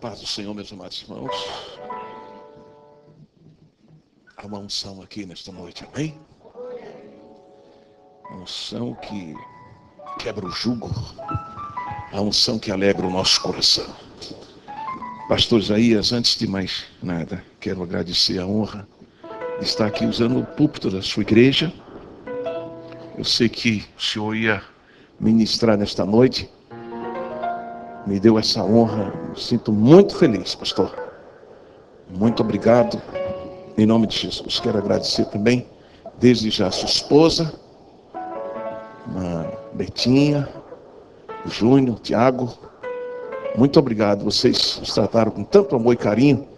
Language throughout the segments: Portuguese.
Paz do Senhor, meus amados irmãos. Há uma unção aqui nesta noite, amém? Uma unção que quebra o jugo. A unção que alegra o nosso coração. Pastor Isaías, antes de mais nada, quero agradecer a honra de estar aqui usando o púlpito da sua igreja. Eu sei que o senhor ia ministrar nesta noite. Me deu essa honra. Me sinto muito feliz, pastor. Muito obrigado. Em nome de Jesus. Quero agradecer também, desde já, a sua esposa, a Betinha, o Júnior, o Tiago. Muito obrigado. Vocês nos trataram com tanto amor e carinho.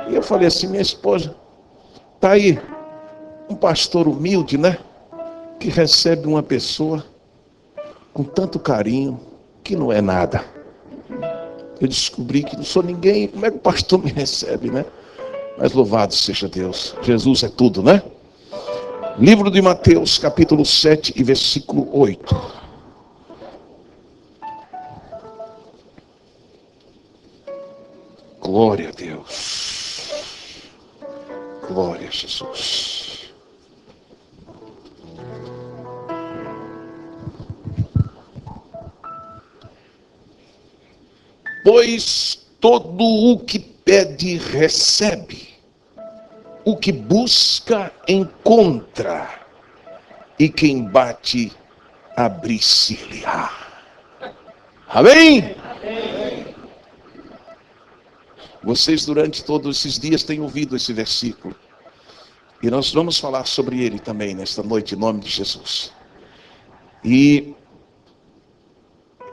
E eu falei assim, minha esposa, tá aí um pastor humilde, né? Que recebe uma pessoa com tanto carinho, que não é nada. Eu descobri que não sou ninguém. Como é que o pastor me recebe, né? Mas louvado seja Deus. Jesus é tudo, né? Livro de Mateus, capítulo 7 e versículo 8. Glória a Deus. Glória a Jesus. Pois todo o que pede, recebe. O que busca, encontra. E quem bate, abrir-se-lhe-á. Amém? Amém? Vocês durante todos esses dias têm ouvido esse versículo. E nós vamos falar sobre ele também nesta noite, em nome de Jesus. E,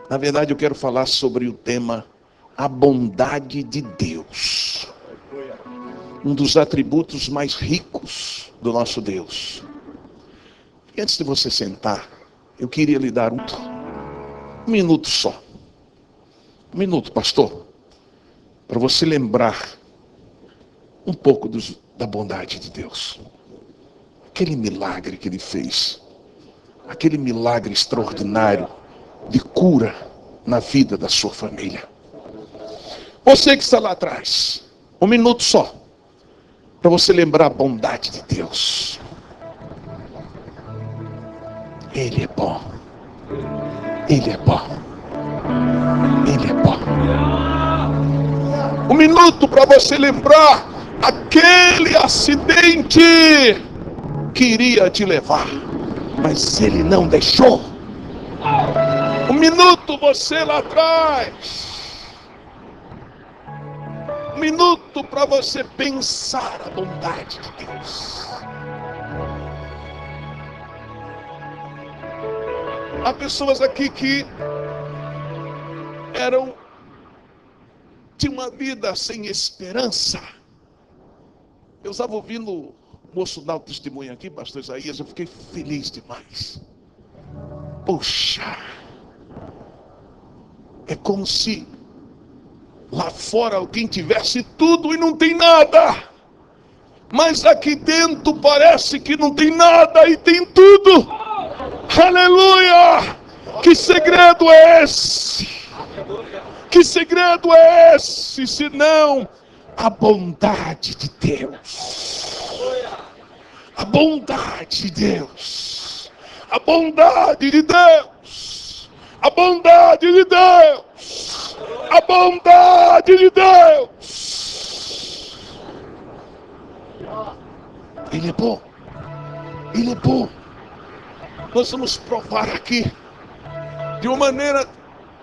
na verdade, eu quero falar sobre o tema a bondade de Deus. Um dos atributos mais ricos do nosso Deus. E antes de você sentar, eu queria lhe dar um minuto só. Um minuto, pastor. Para você lembrar um pouco da bondade de Deus. Aquele milagre que ele fez. Aquele milagre extraordinário de cura na vida da sua família. Você que está lá atrás, um minuto só. Para você lembrar a bondade de Deus. Ele é bom. Ele é bom. Ele é bom. Um minuto para você lembrar aquele acidente que iria te levar, mas ele não deixou. Um minuto você lá atrás. Um minuto para você pensar a bondade de Deus. Há pessoas aqui que tinham uma vida sem esperança. Eu estava ouvindo o moço dar o testemunho aqui, pastor Isaías, eu fiquei feliz demais. Poxa, é como se lá fora alguém tivesse tudo e não tem nada. Mas aqui dentro parece que não tem nada e tem tudo. Aleluia! Que segredo é esse? Que segredo é esse? Senão a bondade de Deus. A bondade de Deus. A bondade de Deus. A bondade de Deus. A bondade de Deus. Ele é bom. Ele é bom. Nós vamos provar aqui de uma maneira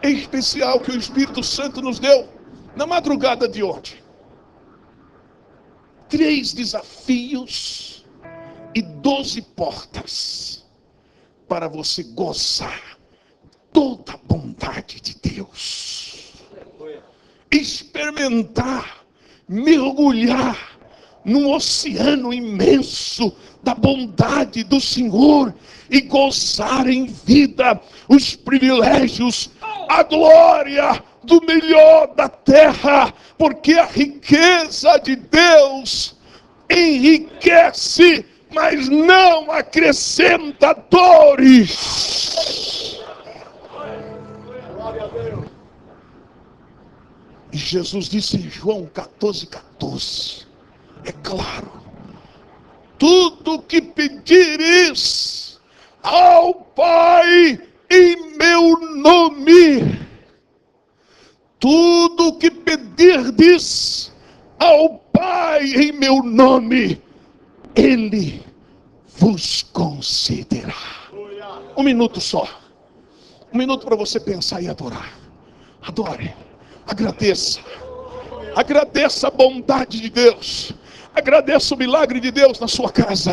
especial que o Espírito Santo nos deu na madrugada de ontem. 3 desafios e 12 portas para você gozar toda a bondade de Deus. Experimentar, mergulhar num oceano imenso da bondade do Senhor e gozar em vida os privilégios, a glória do melhor da terra, porque a riqueza de Deus enriquece, mas não acrescenta dores. E Jesus disse em João 14:14, é claro, tudo que pedires ao Pai em meu nome, tudo que pedirdes ao Pai em meu nome, Ele vos concederá. Um minuto só. Um minuto para você pensar e adorar. Adore. Agradeça. Agradeça a bondade de Deus. Agradeça o milagre de Deus na sua casa.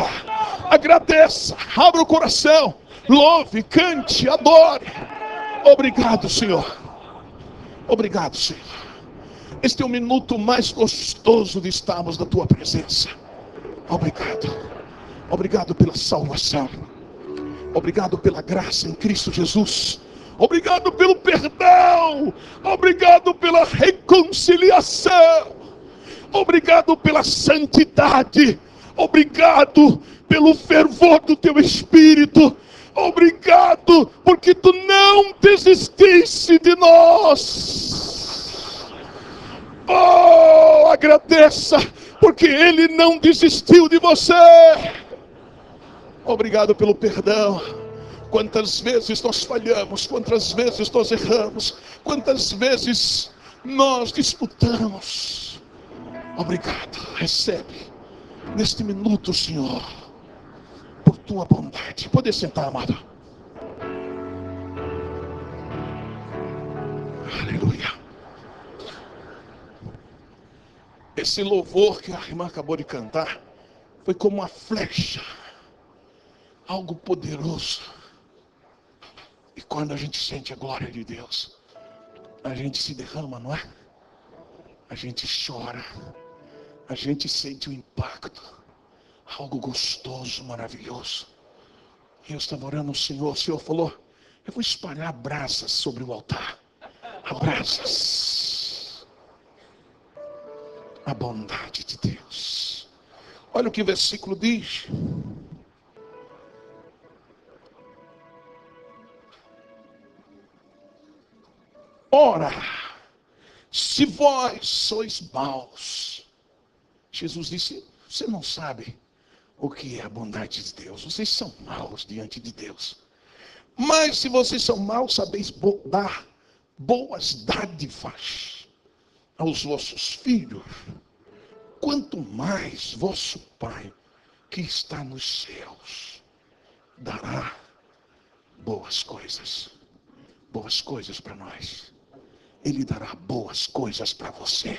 Agradeça. Abra o coração. Louve, cante, adore. Obrigado, Senhor. Obrigado, Senhor. Este é o minuto mais gostoso de estarmos na tua presença. Obrigado. Obrigado pela salvação. Obrigado pela graça em Cristo Jesus. Obrigado pelo perdão. Obrigado pela reconciliação. Obrigado pela santidade. Obrigado pelo fervor do teu Espírito. Obrigado porque tu não desististe de nós. Oh, agradeça porque Ele não desistiu de você. Obrigado pelo perdão. Quantas vezes nós falhamos, quantas vezes nós erramos, quantas vezes nós disputamos. Obrigado. Recebe neste minuto, Senhor, por tua bondade. Pode sentar, amado. Aleluia. Esse louvor que a irmã acabou de cantar foi como uma flecha, algo poderoso. E quando a gente sente a glória de Deus, a gente se derrama, não é? A gente chora, a gente sente o impacto, algo gostoso, maravilhoso. E eu estava orando ao Senhor, o Senhor falou, eu vou espalhar brasas sobre o altar. Brasas. A bondade de Deus. Olha o que o versículo diz. Ora, se vós sois maus, Jesus disse, você não sabe o que é a bondade de Deus. Vocês são maus diante de Deus. Mas se vocês são maus, sabeis dar boas dádivas aos vossos filhos. Quanto mais vosso Pai, que está nos céus, dará boas coisas para nós. Ele dará boas coisas para você.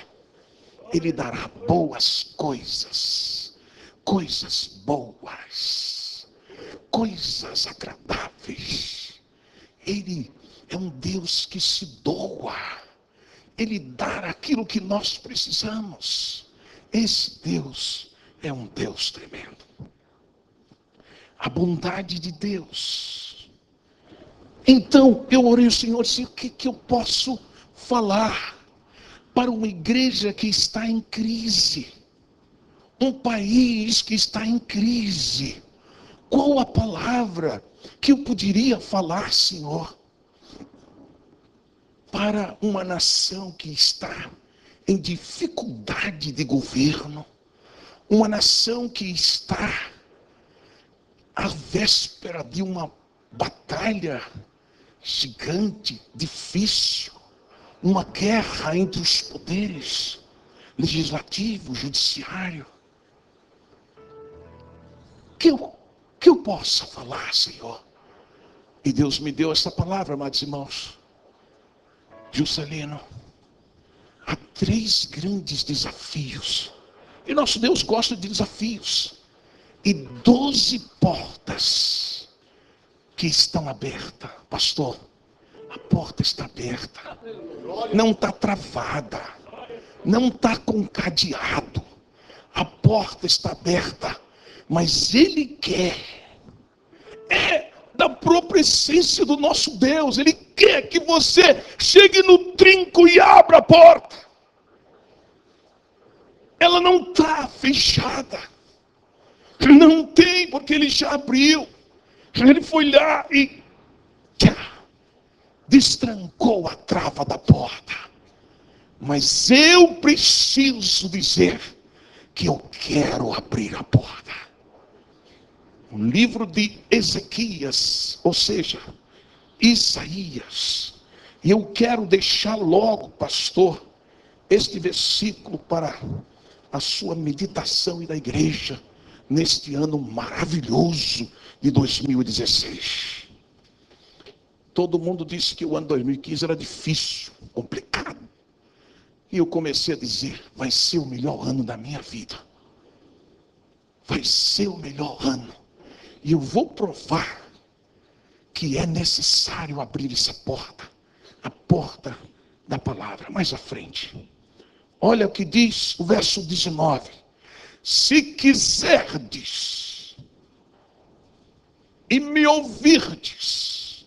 Ele dará boas coisas. Coisas boas. Coisas agradáveis. Ele é um Deus que se doa. Ele dá aquilo que nós precisamos. Esse Deus é um Deus tremendo. A bondade de Deus. Então eu orei ao Senhor assim, o que eu posso falar para uma igreja que está em crise, um país que está em crise? Qual a palavra que eu poderia falar, Senhor, para uma nação que está em dificuldade de governo, uma nação que está à véspera de uma batalha gigante, difícil, uma guerra entre os poderes, legislativo, judiciário. Que eu possa falar, Senhor? E Deus me deu essa palavra, amados irmãos. Juscelino, há 3 grandes desafios. E nosso Deus gosta de desafios. E 12 portas que estão abertas. Pastor, a porta está aberta. Não está travada. Não está com cadeado. A porta está aberta. Mas Ele quer. É da própria essência do nosso Deus. Ele quer que você chegue no trinco e abra a porta. Ela não está fechada. Não tem, porque Ele já abriu. Ele foi lá e destrancou a trava da porta. Mas eu preciso dizer que eu quero abrir a porta. O livro de Ezequias, ou seja, Isaías. E eu quero deixar logo, pastor, este versículo para a sua meditação e da igreja neste ano maravilhoso de 2016. Todo mundo disse que o ano 2015 era difícil, complicado. E eu comecei a dizer, vai ser o melhor ano da minha vida. Vai ser o melhor ano. E eu vou provar que é necessário abrir essa porta. A porta da palavra. Mais à frente. Olha o que diz o verso 19. Se quiserdes e me ouvirdes,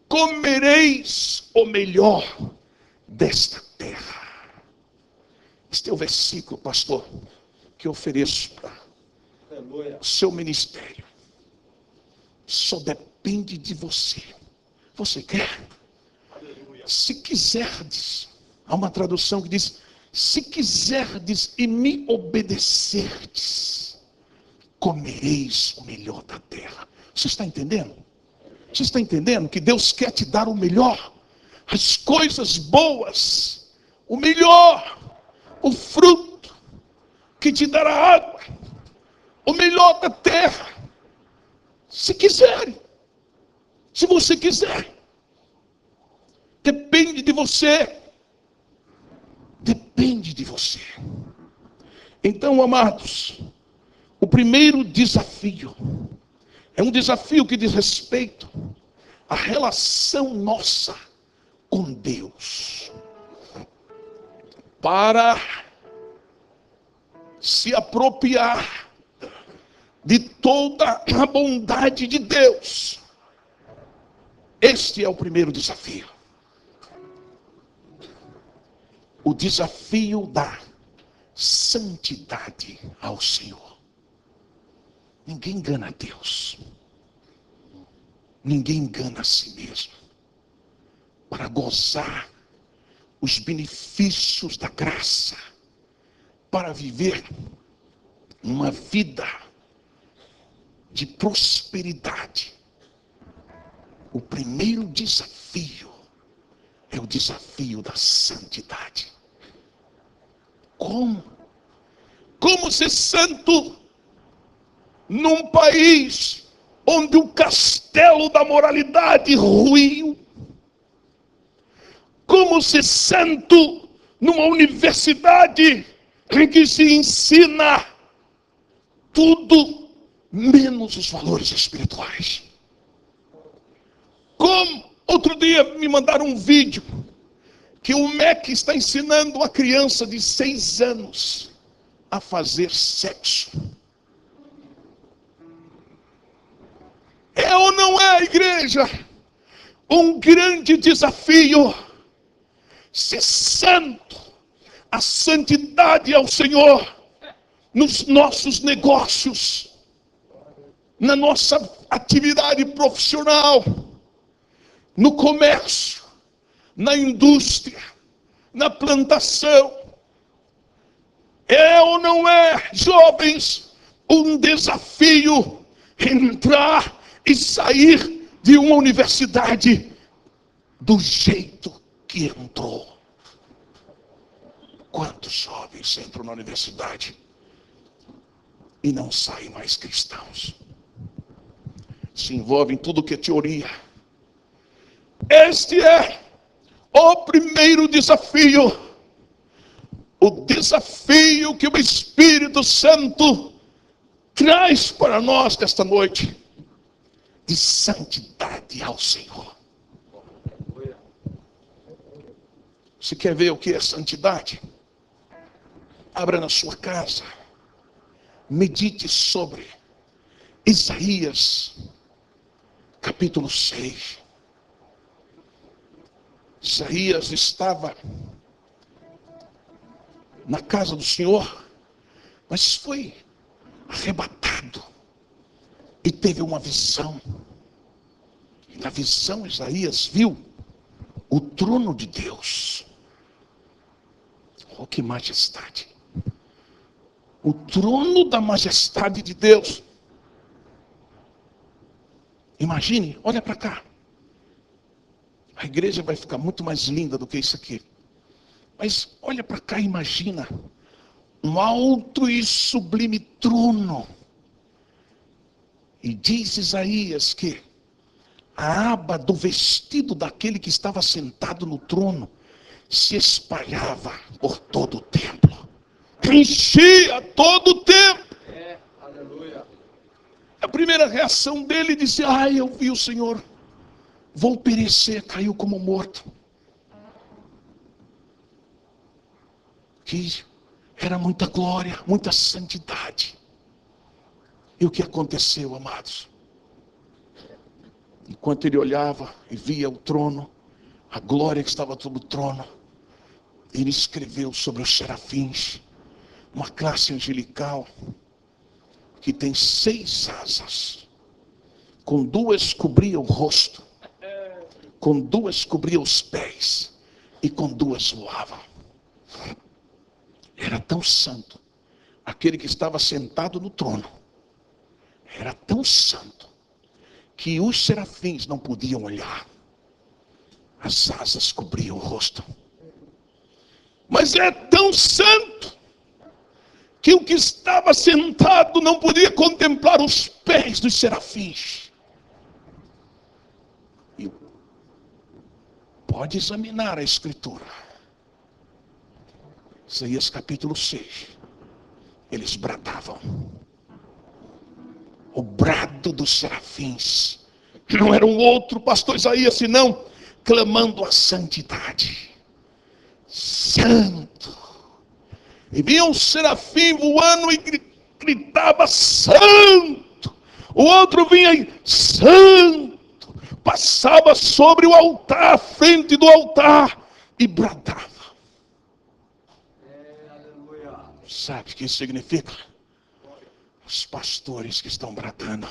comereis o melhor desta terra. Este é o versículo, pastor, que eu ofereço para o seu ministério. Só depende de você. Você quer? Se quiserdes. Há uma tradução que diz, se quiserdes e me obedecerdes, comereis o melhor da terra. Você está entendendo? Você está entendendo que Deus quer te dar o melhor? As coisas boas, o melhor, o fruto que te dará água, o melhor da terra. Se quiser, se você quiser, depende de você. Depende de você. Então, amados, o primeiro desafio é um desafio que diz respeito à relação nossa com Deus. Para se apropriar de toda a bondade de Deus. Este é o primeiro desafio. O desafio da santidade ao Senhor. Ninguém engana Deus. Ninguém engana a si mesmo. Para gozar os benefícios da graça. Para viver uma vida de prosperidade. O primeiro desafio é o desafio da santidade. Como? Como ser santo num país onde o castelo da moralidade ruiu? Como ser santo numa universidade em que se ensina tudo menos os valores espirituais? Como? Outro dia me mandaram um vídeo que o MEC está ensinando a criança de 6 anos a fazer sexo. É ou não é, igreja? Um grande desafio. Ser santo. A santidade ao Senhor. Nos nossos negócios. Na nossa atividade profissional. No comércio. Na indústria. Na plantação. É ou não é, jovens, um desafio entrar e sair de uma universidade do jeito que entrou? Quantos jovens entram na universidade e não saem mais cristãos? Se envolvem em tudo que é teoria. Este é o primeiro desafio. O desafio que o Espírito Santo traz para nós nesta noite. De santidade ao Senhor. Você quer ver o que é santidade? Abra na sua casa. Medite sobre Isaías, capítulo 6. Isaías estava na casa do Senhor, mas foi arrebatado e teve uma visão. E na visão Isaías viu o trono de Deus. Oh, que majestade! O trono da majestade de Deus. Imagine, olha para cá. A igreja vai ficar muito mais linda do que isso aqui. Mas olha para cá e imagina um alto e sublime trono. E diz Isaías que a aba do vestido daquele que estava sentado no trono se espalhava por todo o templo. Enchia todo o templo. Aleluia. A primeira reação dele disse: ai, eu vi o Senhor, vou perecer. Caiu como morto. Que era muita glória, muita santidade. E o que aconteceu, amados? Enquanto ele olhava e via o trono, a glória que estava sobre o trono, ele escreveu sobre os serafins, uma classe angelical que tem 6 asas, com 2 cobria o rosto, com 2 cobria os pés e com 2 voava. Era tão santo aquele que estava sentado no trono, era tão santo que os serafins não podiam olhar. As asas cobriam o rosto. Mas é tão santo que o que estava sentado não podia contemplar os pés dos serafins. E pode examinar a escritura. Isaías capítulo 6. Eles bradavam. O brado dos serafins não era um outro pastor Isaías, senão clamando a santidade. Santo. E vinha um serafim voando e gritava: santo. O outro vinha e santo. Passava sobre o altar, à frente do altar, e bradava. Sabe o que isso significa? Os pastores que estão bradando: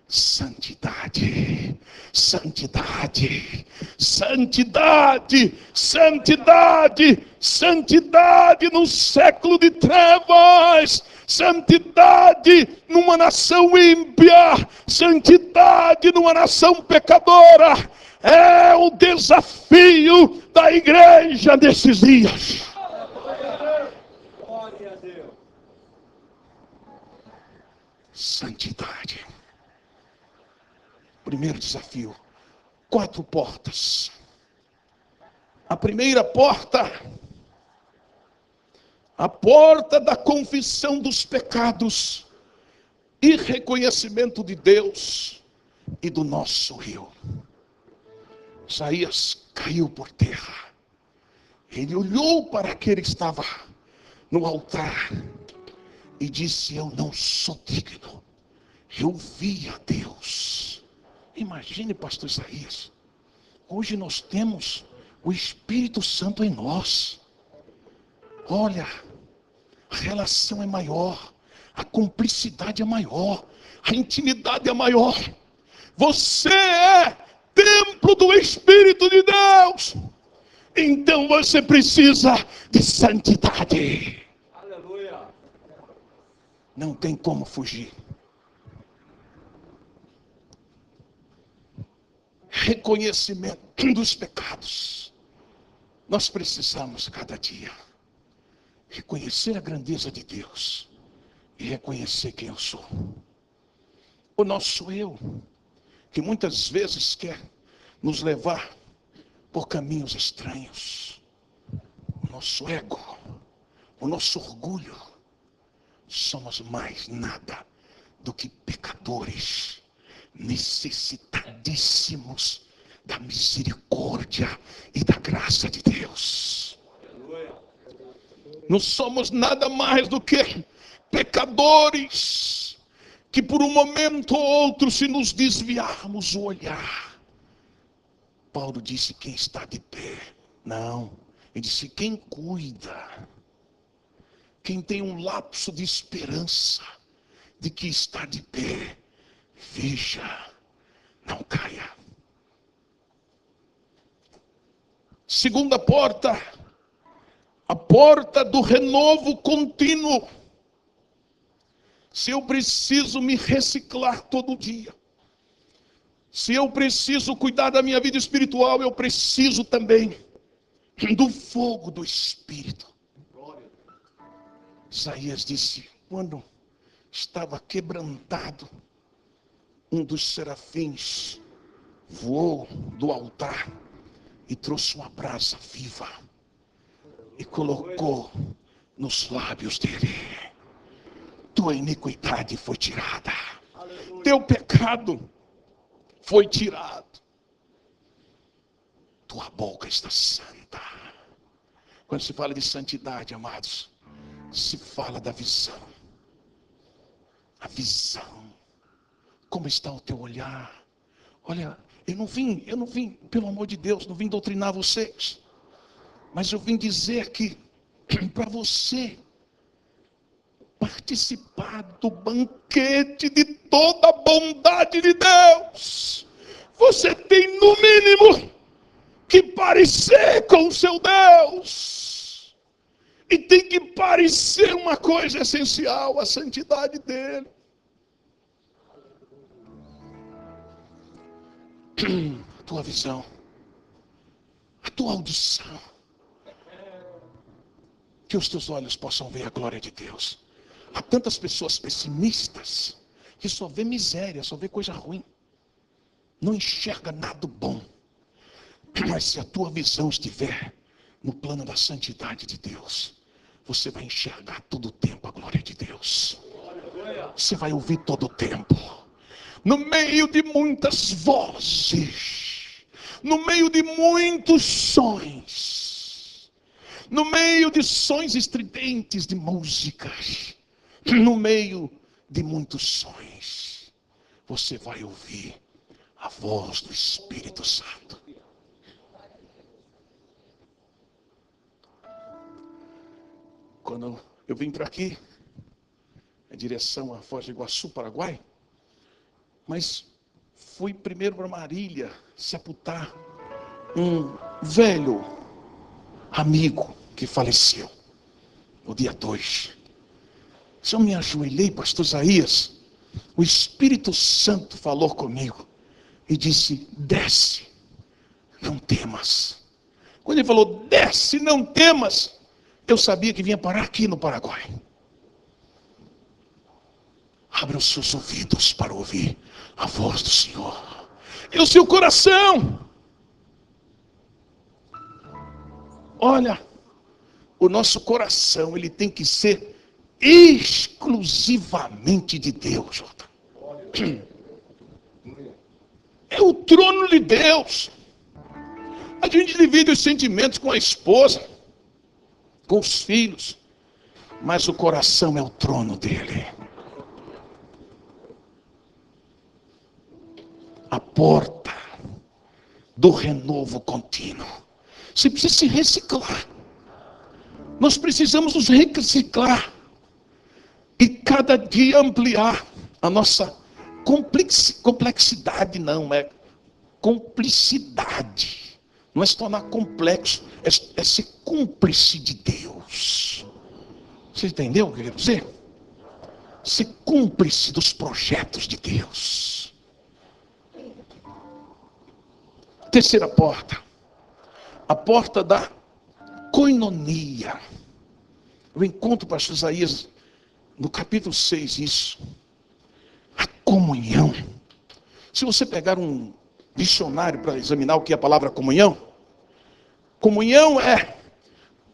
santidade, santidade, santidade, santidade, santidade no século de trevas, santidade numa nação ímpia, santidade numa nação pecadora. É o desafio da igreja desses dias. Glória a Deus. Santidade. Primeiro desafio: 4 portas. A primeira porta, a porta da confissão dos pecados e reconhecimento de Deus e do nosso eu. Isaías caiu por terra. Ele olhou para aquele que estava no altar e disse: eu não sou digno. Eu vi a Deus. Imagine, pastor Isaías, hoje nós temos o Espírito Santo em nós. Olha, a relação é maior, a cumplicidade é maior, a intimidade é maior. Você é templo do Espírito de Deus. Então você precisa de santidade. Aleluia. Não tem como fugir. Reconhecimento dos pecados. Nós precisamos cada dia reconhecer a grandeza de Deus e reconhecer quem eu sou. O nosso eu, que muitas vezes quer nos levar por caminhos estranhos. O nosso ego, o nosso orgulho. Somos mais nada do que pecadores, necessitadíssimos da misericórdia e da graça de Deus. Não somos nada mais do que pecadores que por um momento ou outro, se nos desviarmos o olhar, Paulo disse: quem está de pé? Não, ele disse: quem cuida, quem tem um lapso de esperança de que está de pé, veja, não caia. Segunda porta, a porta porta do renovo contínuo. Se eu preciso me reciclar todo dia, se eu preciso cuidar da minha vida espiritual, eu preciso também do fogo do Espírito. Isaías disse, quando estava quebrantado, um dos serafins voou do altar e trouxe uma brasa viva e colocou nos lábios dele. Tua iniquidade foi tirada, teu pecado foi tirado, tua boca está santa. Quando se fala de santidade, amados, se fala da visão. A visão. Como está o teu olhar? Olha, eu não vim, pelo amor de Deus, não vim doutrinar vocês. Mas eu vim dizer que para você participar do banquete de toda a bondade de Deus, você tem no mínimo que parecer com o seu Deus. E tem que parecer uma coisa essencial, a santidade dele. A tua visão, a tua audição, que os teus olhos possam ver a glória de Deus. Há tantas pessoas pessimistas que só vê miséria, só vê coisa ruim, não enxerga nada bom. Mas se a tua visão estiver no plano da santidade de Deus, você vai enxergar todo o tempo a glória de Deus. Você vai ouvir todo o tempo. No meio de muitas vozes, no meio de muitos sons, no meio de sons estridentes de músicas, no meio de muitos sons, você vai ouvir a voz do Espírito Santo. Quando eu vim para aqui, em direção à Foz do Iguaçu, Paraguai, mas fui primeiro para Marília sepultar um velho amigo que faleceu no dia 2. Se eu me ajoelhei, pastor Isaías, o Espírito Santo falou comigo e disse, desce, não temas. Quando ele falou, desce, não temas, eu sabia que vinha parar aqui no Paraguai. Abra os seus ouvidos para ouvir a voz do Senhor. E o seu coração. Olha, o nosso coração, ele tem que ser exclusivamente de Deus. É o trono de Deus. A gente divide os sentimentos com a esposa, com os filhos, mas o coração é o trono dele. A porta do renovo contínuo. Você precisa se reciclar. Nós precisamos nos reciclar. E cada dia ampliar a nossa complexidade, não, é cumplicidade. Não é se tornar complexo, é ser cúmplice de Deus. Você entendeu o que eu quero dizer? Ser cúmplice dos projetos de Deus. Terceira porta. A porta da koinonia. Eu encontro o pastor Isaías no capítulo 6 isso. A comunhão. Se você pegar um dicionário para examinar o que é a palavra comunhão, comunhão é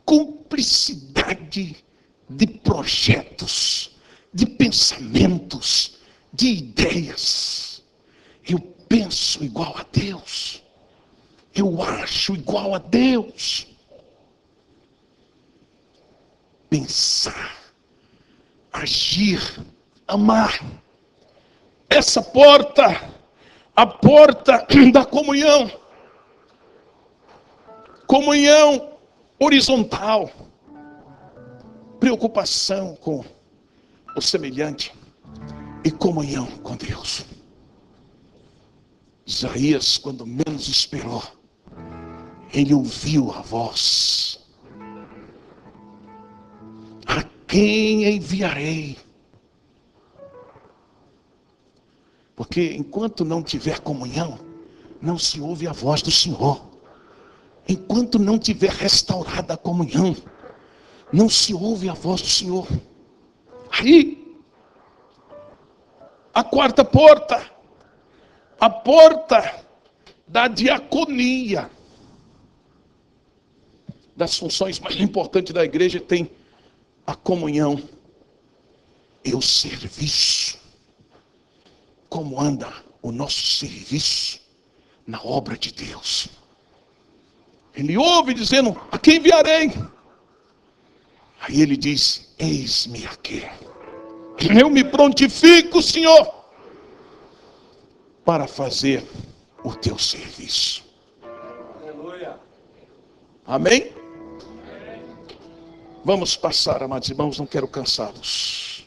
cumplicidade de projetos, de pensamentos, de ideias. Eu penso igual a Deus. Eu acho igual a Deus. Pensar, agir, amar. Essa porta, a porta da comunhão. Comunhão horizontal. Preocupação com o semelhante e comunhão com Deus. Isaías, quando menos esperou, ele ouviu a voz. quem enviarei? Porque enquanto não tiver comunhão, não se ouve a voz do Senhor. Enquanto não tiver restaurada a comunhão, não se ouve a voz do Senhor. Aí, a quarta porta, a porta da diaconia. Das funções mais importantes da igreja tem a comunhão e o serviço. Como anda o nosso serviço na obra de Deus? Ele ouve dizendo: a quem enviarei? Aí ele diz: eis-me aqui. Eu me prontifico, Senhor, para fazer o teu serviço. Aleluia. Amém? Vamos passar, amados irmãos, não quero cansá-los.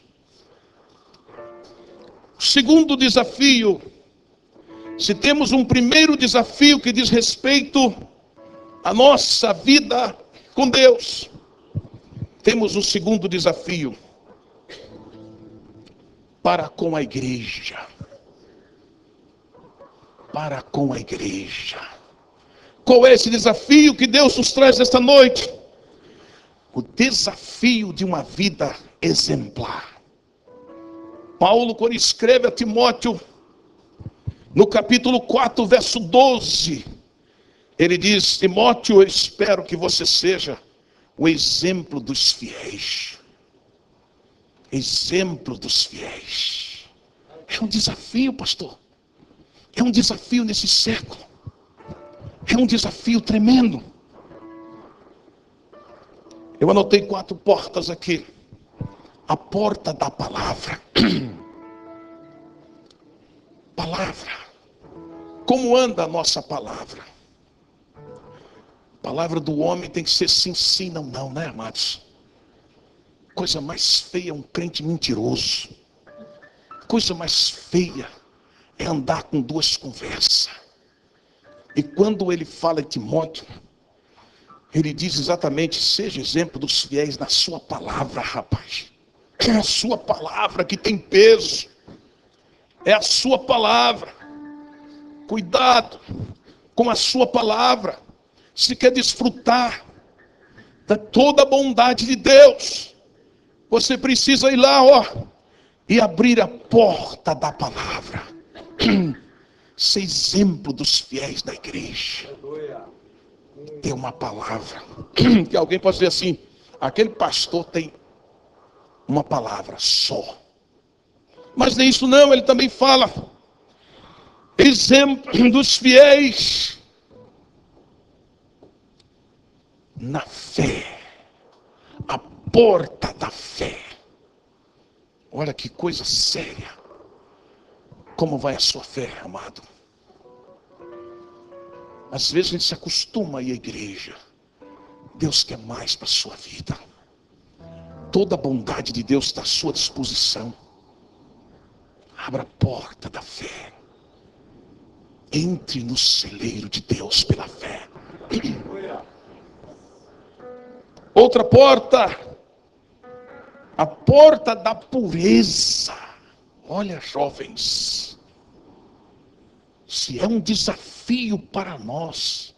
O segundo desafio, se temos um primeiro desafio que diz respeito à nossa vida com Deus, temos um segundo desafio para com a igreja. Para com a igreja. Qual é esse desafio que Deus nos traz esta noite? O desafio de uma vida exemplar. Paulo, quando escreve a Timóteo, no capítulo 4, verso 12, ele diz: Timóteo, eu espero que você seja o exemplo dos fiéis. Exemplo dos fiéis. É um desafio, pastor. É um desafio nesse século. É um desafio tremendo. Eu anotei 4 portas aqui. A porta da palavra. Palavra. Como anda a nossa palavra? A palavra do homem tem que ser sim, sim, não, não, né, amados? Coisa mais feia é um crente mentiroso. Coisa mais feia é andar com 2 conversas. E quando ele fala em Timóteo, ele diz exatamente: seja exemplo dos fiéis na sua palavra, rapaz. É a sua palavra que tem peso. É a sua palavra. Cuidado com a sua palavra. Se quer desfrutar de toda a bondade de Deus, você precisa ir lá, e abrir a porta da palavra. Ser exemplo dos fiéis da igreja. Ter uma palavra. Que alguém pode dizer assim: aquele pastor tem uma palavra só. Mas nem isso não, ele também fala exemplo dos fiéis na fé. A porta da fé. Olha que coisa séria. Como vai a sua fé, amado? Às vezes a gente se acostuma a ir à igreja. Deus quer mais para a sua vida. Toda a bondade de Deus está à sua disposição. Abra a porta da fé. Entre no celeiro de Deus pela fé. Outra porta. A porta da pureza. Olha, jovens. Se é um desafio para nós,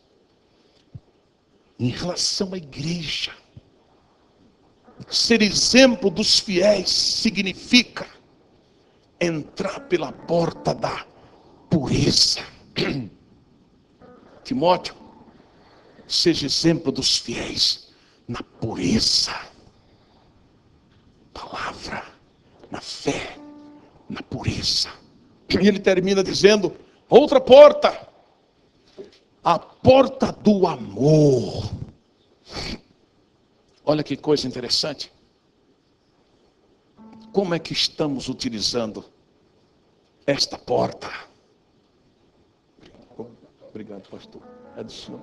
em relação à igreja, ser exemplo dos fiéis significa entrar pela porta da pureza. Timóteo, seja exemplo dos fiéis na pureza. Palavra, na fé, na pureza. E ele termina dizendo: outra porta, a porta do amor. Olha que coisa interessante. Como é que estamos utilizando esta porta? Obrigado, pastor. É do senhor.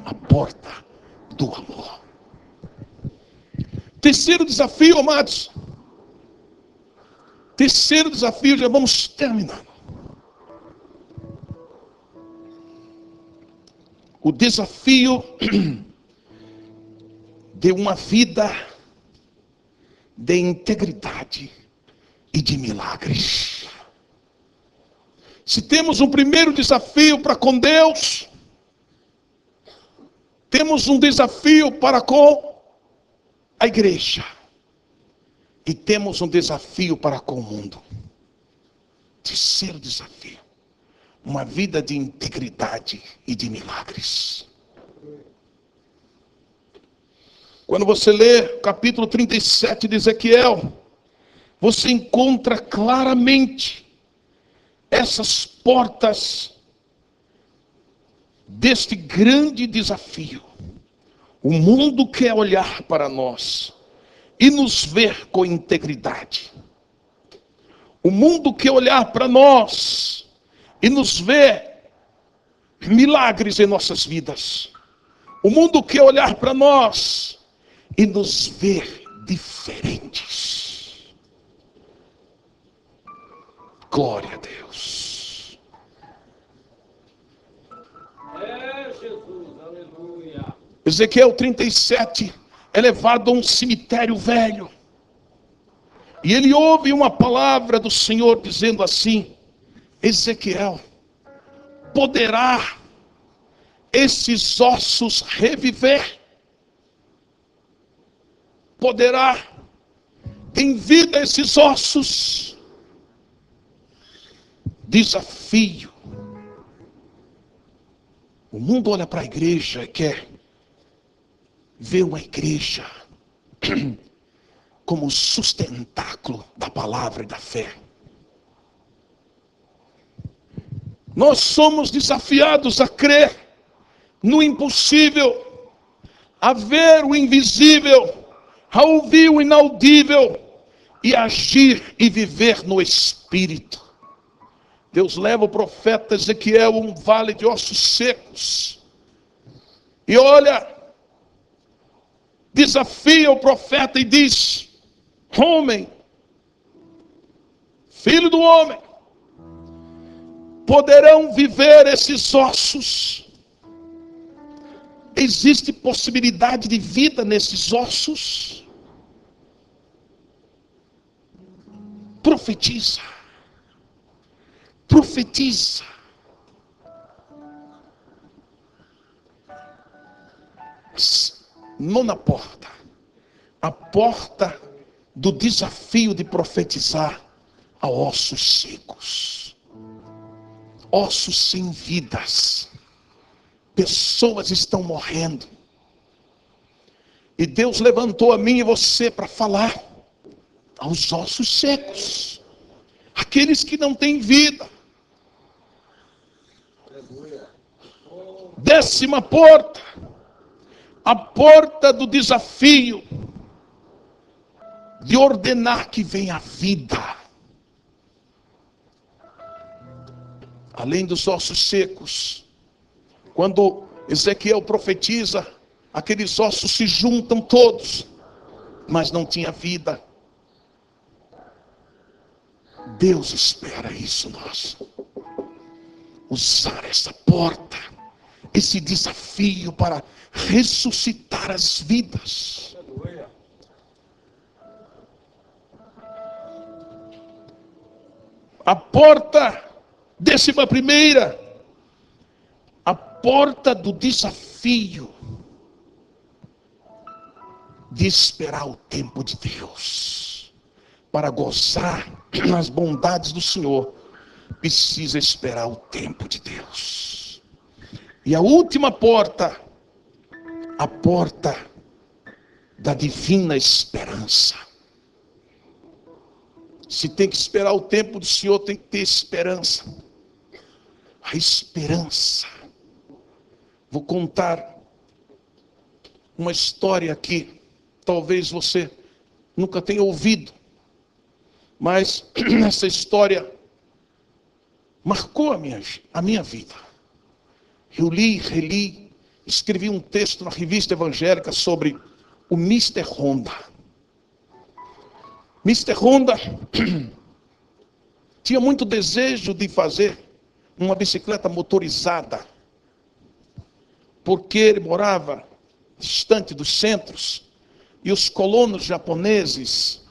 A porta do amor. Terceiro desafio, amados. Terceiro desafio, já vamos terminando. o desafio de uma vida de integridade e de milagres. Se temos um primeiro desafio para com Deus, temos um desafio para com a igreja. E temos um desafio para com o mundo. Terceiro desafio: uma vida de integridade e de milagres. Quando você lê o capítulo 37 de Ezequiel, você encontra claramente essas portas deste grande desafio. O mundo quer olhar para nós e nos ver com integridade. O mundo quer olhar para nós e nos ver milagres em nossas vidas. O mundo quer olhar para nós e nos ver diferentes. Glória a Deus. É Jesus, aleluia. Ezequiel 37 é levado a um cemitério velho. E ele ouve uma palavra do Senhor dizendo assim: Ezequiel, poderá esses ossos reviver? Poderá em vida esses ossos? Desafio. O mundo olha para a igreja e quer ver uma igreja como sustentáculo da palavra e da fé. Nós somos desafiados a crer no impossível, a ver o invisível, a ouvir o inaudível e agir e viver no Espírito. Deus leva o profeta Ezequiel a um vale de ossos secos e olha, desafia o profeta e diz: homem, filho do homem, poderão viver esses ossos? Existe possibilidade de vida nesses ossos? Profetiza. Profetiza. Nona porta. A porta do desafio de profetizar a ossos secos. Ossos sem vidas. Pessoas estão morrendo. E Deus levantou a mim e você para falar aos ossos secos. Aqueles que não têm vida. Décima porta. A porta do desafio de ordenar que venha a vida. Além dos ossos secos, quando Ezequiel profetiza, aqueles ossos se juntam todos, mas não tinha vida. Deus espera isso, nós usar essa porta, esse desafio para ressuscitar as vidas. A porta, 11ª, a porta do desafio de esperar o tempo de Deus. Para gozar as bondades do Senhor, precisa esperar o tempo de Deus. E a última porta, a porta da divina esperança. Se tem que esperar o tempo do Senhor, tem que ter esperança. A esperança. Vou contar uma história aqui. Talvez você nunca tenha ouvido. Mas essa história marcou a minha vida. Eu li, reli, escrevi um texto na revista evangélica sobre o Mr. Honda. Mr. Honda tinha muito desejo de fazer uma bicicleta motorizada. porque ele morava distante dos centros, e os colonos japoneses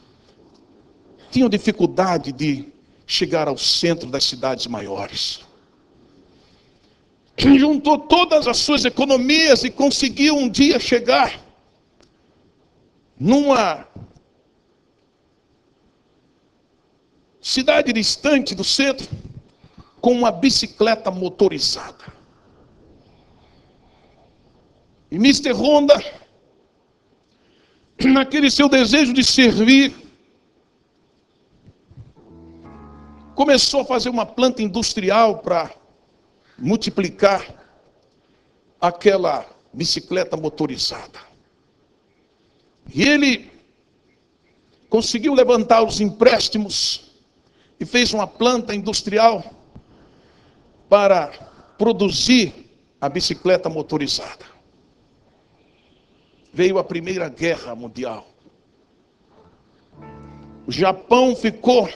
tinham dificuldade de chegar ao centro das cidades maiores. Juntou todas as suas economias e conseguiu um dia chegar numa cidade distante do centro com uma bicicleta motorizada. E Mr. Honda, naquele seu desejo de servir, começou a fazer uma planta industrial para multiplicar aquela bicicleta motorizada. E ele conseguiu levantar os empréstimos e fez uma planta industrial para produzir a bicicleta motorizada. Veio a Primeira Guerra Mundial. O Japão ficou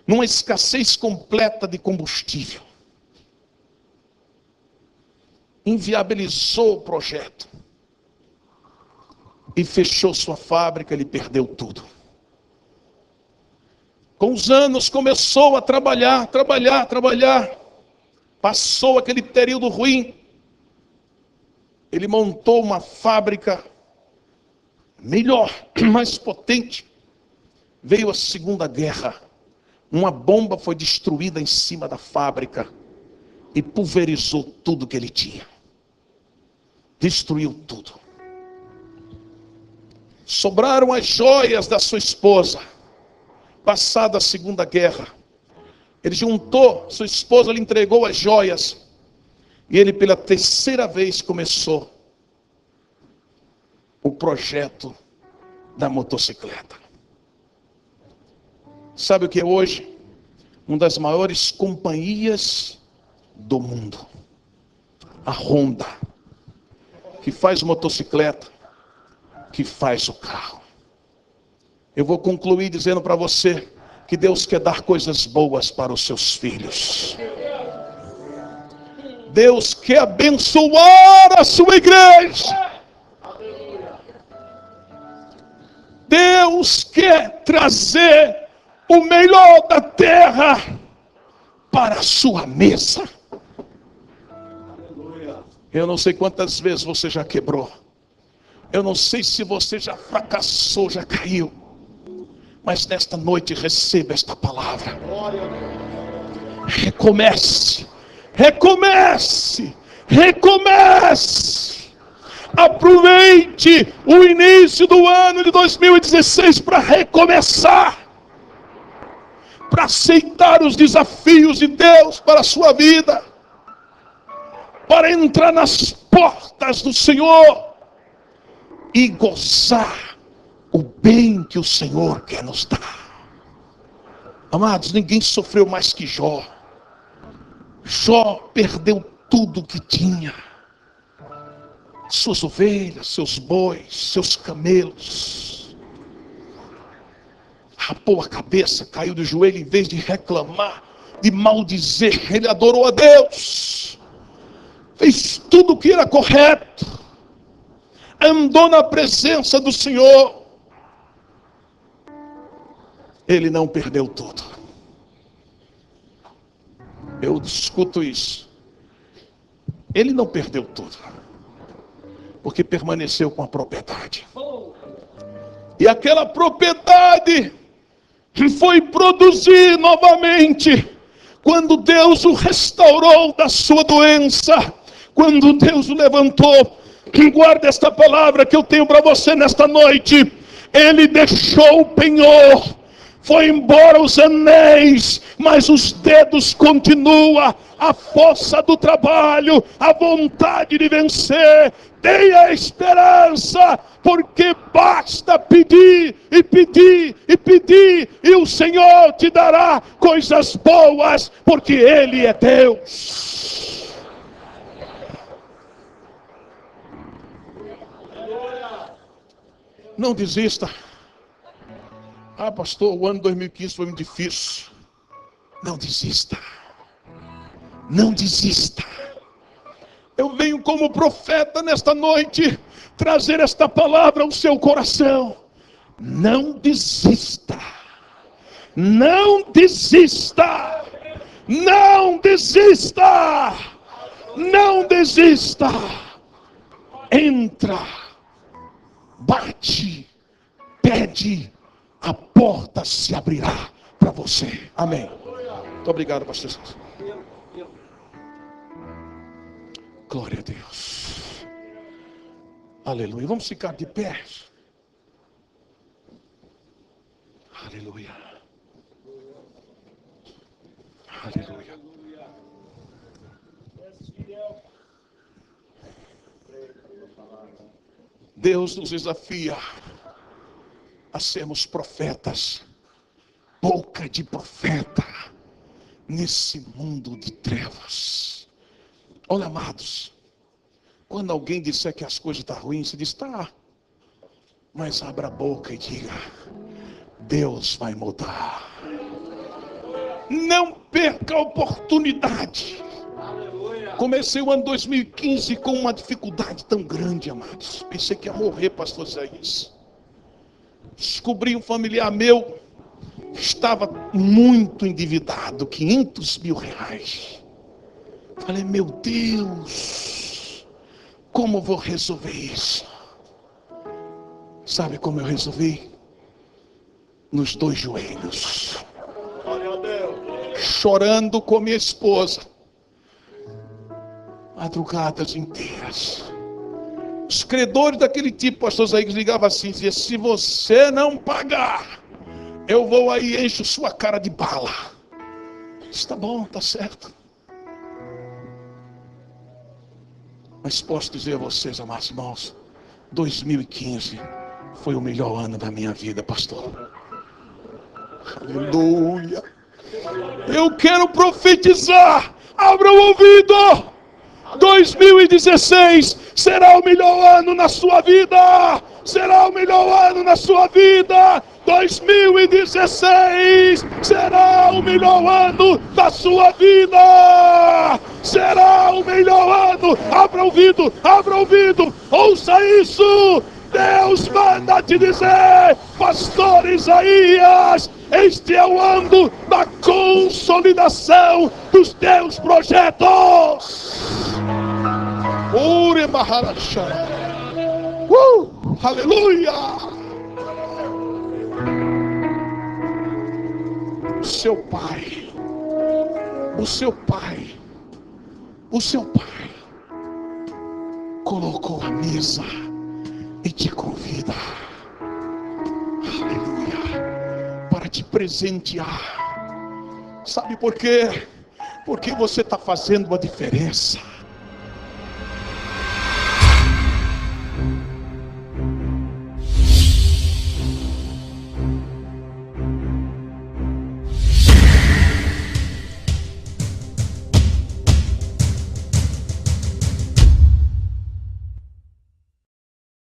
numa escassez completa de combustível. Inviabilizou o projeto. E fechou sua fábrica, ele perdeu tudo. Com os anos começou a trabalhar. Passou aquele período ruim. Ele montou uma fábrica melhor, mais potente. Veio a Segunda Guerra. Uma bomba foi destruída em cima da fábrica e pulverizou tudo que ele tinha. Destruiu tudo. Sobraram as joias da sua esposa. Passada a Segunda Guerra, ele juntou, sua esposa lhe entregou as joias. E ele pela terceira vez começou o projeto da motocicleta. Sabe o que é hoje? Uma das maiores companhias do mundo. A Honda, que faz motocicleta, que faz o carro. Eu vou concluir dizendo para você que Deus quer dar coisas boas para os seus filhos. Deus quer abençoar a sua igreja. Deus quer trazer o melhor da terra para a sua mesa. Eu não sei quantas vezes você já quebrou. Eu não sei se você já fracassou, já caiu. Mas nesta noite receba esta palavra. Recomece. Recomece. Recomece. Aproveite o início do ano de 2016 para recomeçar. Para aceitar os desafios de Deus para a sua vida. Para entrar nas portas do Senhor e gozar o bem que o Senhor quer nos dar. Amados, ninguém sofreu mais que Jó. Jó perdeu tudo que tinha. Suas ovelhas, seus bois, seus camelos. Rapou a cabeça, caiu do joelho, em vez de reclamar, de maldizer, ele adorou a Deus. Fez tudo o que era correto. Andou na presença do Senhor. Ele não perdeu tudo. Eu escuto isso. Ele não perdeu tudo. Porque permaneceu com a propriedade. E aquela propriedade foi produzir novamente. Quando Deus o restaurou da sua doença. Quando Deus o levantou. Guarda esta palavra que eu tenho para você nesta noite. Ele deixou o penhor. Foi embora os anéis, mas os dedos continuam, a força do trabalho, a vontade de vencer. Tenha esperança, porque basta pedir e pedir e pedir, e o Senhor te dará coisas boas, porque Ele é Deus. Não desista. Ah, pastor, o ano 2015 foi muito difícil. Não desista. Não desista. Eu venho como profeta nesta noite trazer esta palavra ao seu coração. Não desista. Não desista. Não desista. Não desista. Entra. Bate. Pede. A porta se abrirá para você. Amém. Muito obrigado, pastor. Glória a Deus. Aleluia. Vamos ficar de pé. Aleluia. Aleluia. Deus nos desafia a sermos profetas, boca de profeta, nesse mundo de trevas. Olha, amados, quando alguém disser que as coisas estão ruins, você diz, tá, mas abra a boca e diga, Deus vai mudar. Não perca a oportunidade. Comecei o ano 2015 com uma dificuldade tão grande, amados. Pensei que ia morrer, pastor Isaías. Descobri um familiar meu que estava muito endividado, 500 mil reais. Falei, meu Deus, como vou resolver isso? Sabe como eu resolvi? Nos 2 joelhos. Chorando com minha esposa. Madrugadas inteiras. Os credores daquele tipo, pastor Zé, ligavam assim, dizia, se você não pagar, eu vou aí e encho sua cara de bala. Está bom, está certo. Mas posso dizer a vocês, amados irmãos, 2015 foi o melhor ano da minha vida, pastor. Aleluia. Eu quero profetizar. Abra o ouvido. 2016 será o melhor ano na sua vida. Será o melhor ano na sua vida. 2016 será o melhor ano da sua vida. Será o melhor ano. Abra o ouvido, ouça isso. Deus manda te dizer, pastor Isaías, este é o ano da consolidação dos teus projetos. Aleluia. O seu pai colocou a mesa e te convida, aleluia, para te presentear. Sabe por quê? Porque você está fazendo uma diferença.